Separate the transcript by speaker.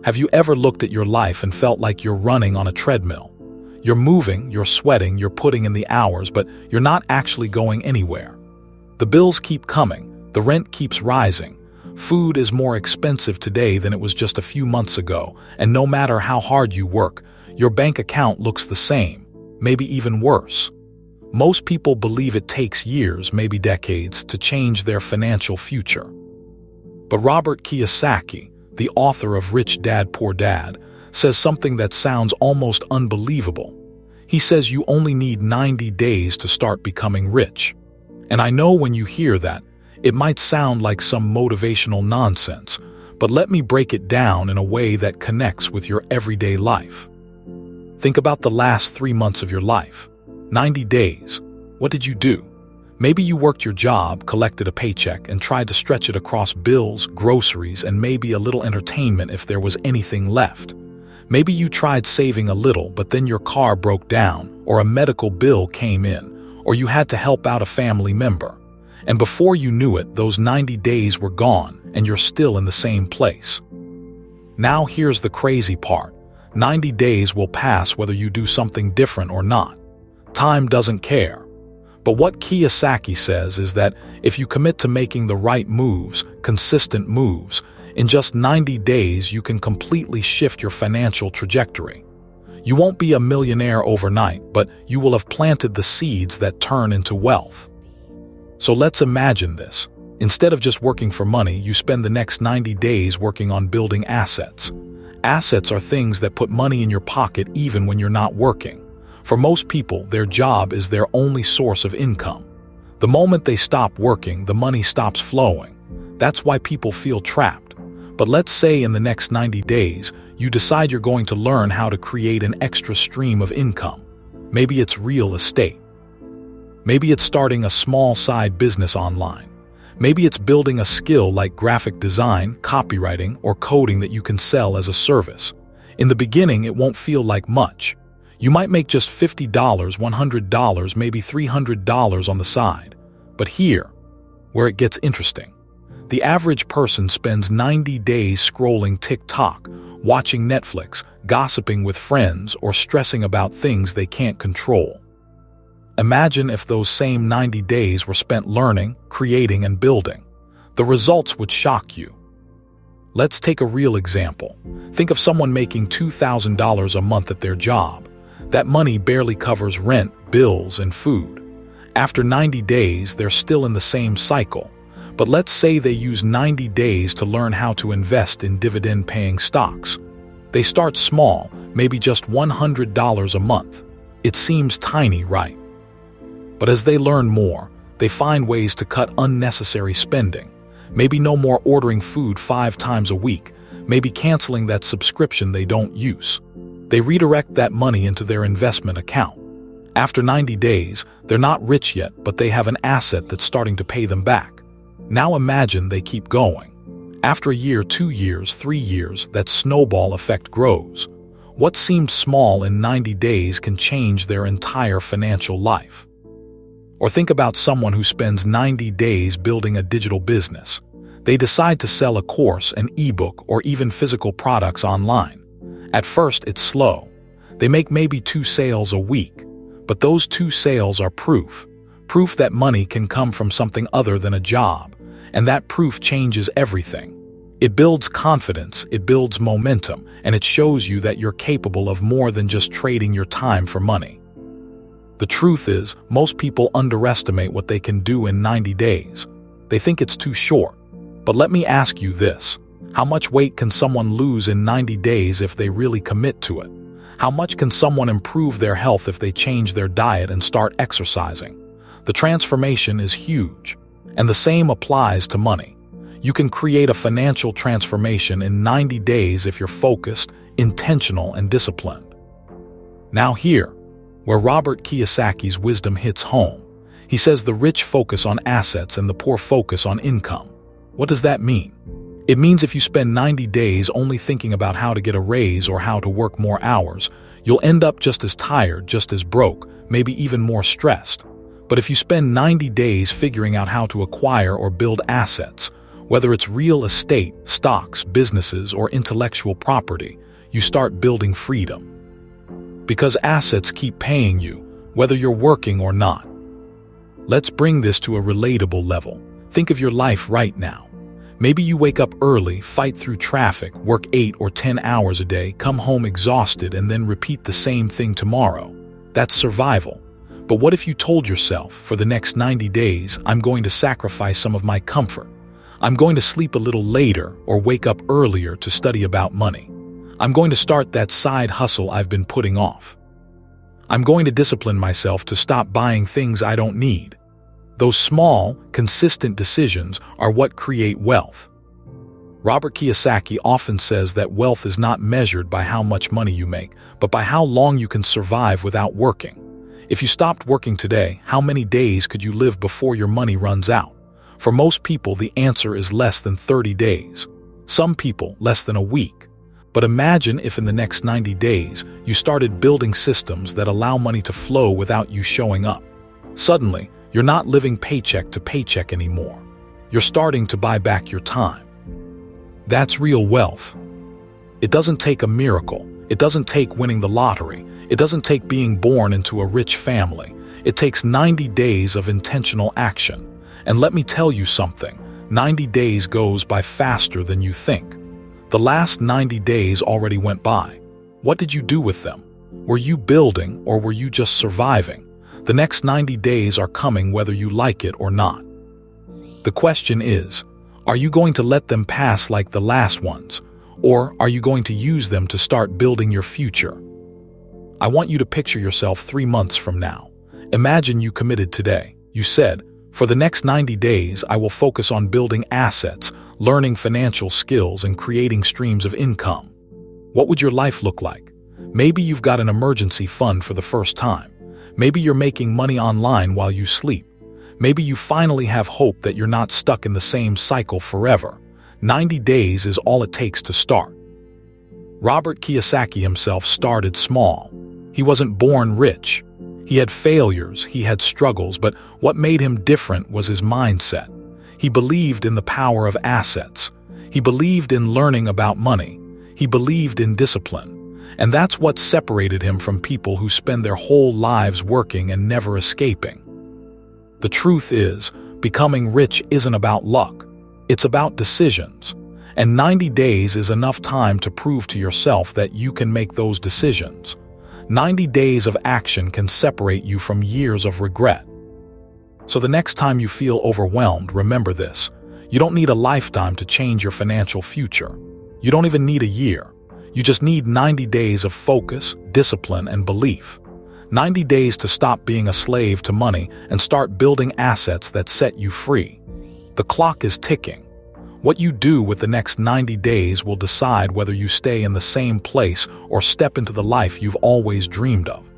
Speaker 1: Have you ever looked at your life and felt like you're running on a treadmill? You're moving, you're sweating, you're putting in the hours, but you're not actually going anywhere. The bills keep coming, the rent keeps rising. Food is more expensive today than it was just a few months ago, and no matter how hard you work, your bank account looks the same, maybe even worse. Most people believe it takes years, maybe decades, to change their financial future. But Robert Kiyosaki, the author of Rich Dad, Poor Dad, says something that sounds almost unbelievable. He says you only need 90 days to start becoming rich. And I know when you hear that, it might sound like some motivational nonsense, but let me break it down in a way that connects with your everyday life. Think about the last 3 months of your life. 90 days. What did you do? Maybe you worked your job, collected a paycheck, and tried to stretch it across bills, groceries, and maybe a little entertainment if there was anything left. Maybe you tried saving a little, but then your car broke down, or a medical bill came in, or you had to help out a family member. And before you knew it, those 90 days were gone, and you're still in the same place. Now here's the crazy part. 90 days will pass whether you do something different or not. Time doesn't care. But what Kiyosaki says is that if you commit to making the right moves, consistent moves, in just 90 days you can completely shift your financial trajectory. You won't be a millionaire overnight, but you will have planted the seeds that turn into wealth. So let's imagine this. Instead of just working for money, you spend the next 90 days working on building assets. Assets are things that put money in your pocket even when you're not working. For most people, their job is their only source of income. The moment they stop working, the money stops flowing. That's why people feel trapped. But let's say in the next 90 days, you decide you're going to learn how to create an extra stream of income. Maybe it's real estate. Maybe it's starting a small side business online. Maybe it's building a skill like graphic design, copywriting, or coding that you can sell as a service. In the beginning, it won't feel like much. You might make just $50, $100, maybe $300 on the side. But here, where it gets interesting. The average person spends 90 days scrolling TikTok, watching Netflix, gossiping with friends, or stressing about things they can't control. Imagine if those same 90 days were spent learning, creating, and building. The results would shock you. Let's take a real example. Think of someone making $2,000 a month at their job. That money barely covers rent, bills, and food. After 90 days, they're still in the same cycle. But let's say they use 90 days to learn how to invest in dividend-paying stocks. They start small, maybe just $100 a month. It seems tiny, right? But as they learn more, they find ways to cut unnecessary spending. Maybe no more ordering food 5 times a week, maybe canceling that subscription they don't use. They redirect that money into their investment account. After 90 days, they're not rich yet, but they have an asset that's starting to pay them back. Now imagine they keep going. After a year, 2 years, 3 years, that snowball effect grows. What seemed small in 90 days can change their entire financial life. Or think about someone who spends 90 days building a digital business. They decide to sell a course, an ebook, or even physical products online. At first, it's slow. They make maybe 2 sales a week. But those 2 sales are proof that money can come from something other than a job. And that proof changes everything. It builds confidence, it builds momentum, and it shows you that you're capable of more than just trading your time for money. The truth is, most people underestimate what they can do in 90 days. They think it's too short. But let me ask you this. How much weight can someone lose in 90 days if they really commit to it? How much can someone improve their health if they change their diet and start exercising? The transformation is huge. And the same applies to money. You can create a financial transformation in 90 days if you're focused, intentional, and disciplined. Now here, where Robert Kiyosaki's wisdom hits home. He says the rich focus on assets and the poor focus on income. What does that mean? It means if you spend 90 days only thinking about how to get a raise or how to work more hours, you'll end up just as tired, just as broke, maybe even more stressed. But if you spend 90 days figuring out how to acquire or build assets, Whether it's real estate, stocks, businesses, or intellectual property, you start building freedom. Because assets keep paying you, whether you're working or not. Let's bring this to a relatable level. Think of your life right now. Maybe you wake up early, fight through traffic, work 8 or 10 hours a day, come home exhausted, and then repeat the same thing tomorrow. That's survival. But what if you told yourself, for the next 90 days, I'm going to sacrifice some of my comfort. I'm going to sleep a little later or wake up earlier to study about money. I'm going to start that side hustle I've been putting off. I'm going to discipline myself to stop buying things I don't need. Those small, consistent decisions are what create wealth. Robert Kiyosaki often says that wealth is not measured by how much money you make, but by how long you can survive without working. If you stopped working today, how many days could you live before your money runs out? For most people, the answer is less than 30 days. Some people, less than a week. But imagine if in the next 90 days, you started building systems that allow money to flow without you showing up. Suddenly, you're not living paycheck to paycheck anymore. You're starting to buy back your time. That's real wealth. It doesn't take a miracle. It doesn't take winning the lottery. It doesn't take being born into a rich family. It takes 90 days of intentional action. And let me tell you something, 90 days goes by faster than you think. The last 90 days already went by. What did you do with them? Were you building or were you just surviving? The next 90 days are coming whether you like it or not. The question is, are you going to let them pass like the last ones? Or are you going to use them to start building your future? I want you to picture yourself 3 months from now. Imagine you committed today. You said, for the next 90 days, I will focus on building assets, learning financial skills, and creating streams of income. What would your life look like? Maybe you've got an emergency fund for the first time. Maybe you're making money online while you sleep. Maybe you finally have hope that you're not stuck in the same cycle forever. 90 days is all it takes to start. Robert Kiyosaki himself started small. He wasn't born rich. He had failures, he had struggles, but what made him different was his mindset. He believed in the power of assets. He believed in learning about money. He believed in discipline. And that's what separated him from people who spend their whole lives working and never escaping. The truth is, becoming rich isn't about luck. It's about decisions. And 90 days is enough time to prove to yourself that you can make those decisions. 90 days of action can separate you from years of regret. So the next time you feel overwhelmed, remember this. You don't need a lifetime to change your financial future. You don't even need a year. You just need 90 days of focus, discipline, and belief. 90 days to stop being a slave to money and start building assets that set you free. The clock is ticking. What you do with the next 90 days will decide whether you stay in the same place or step into the life you've always dreamed of.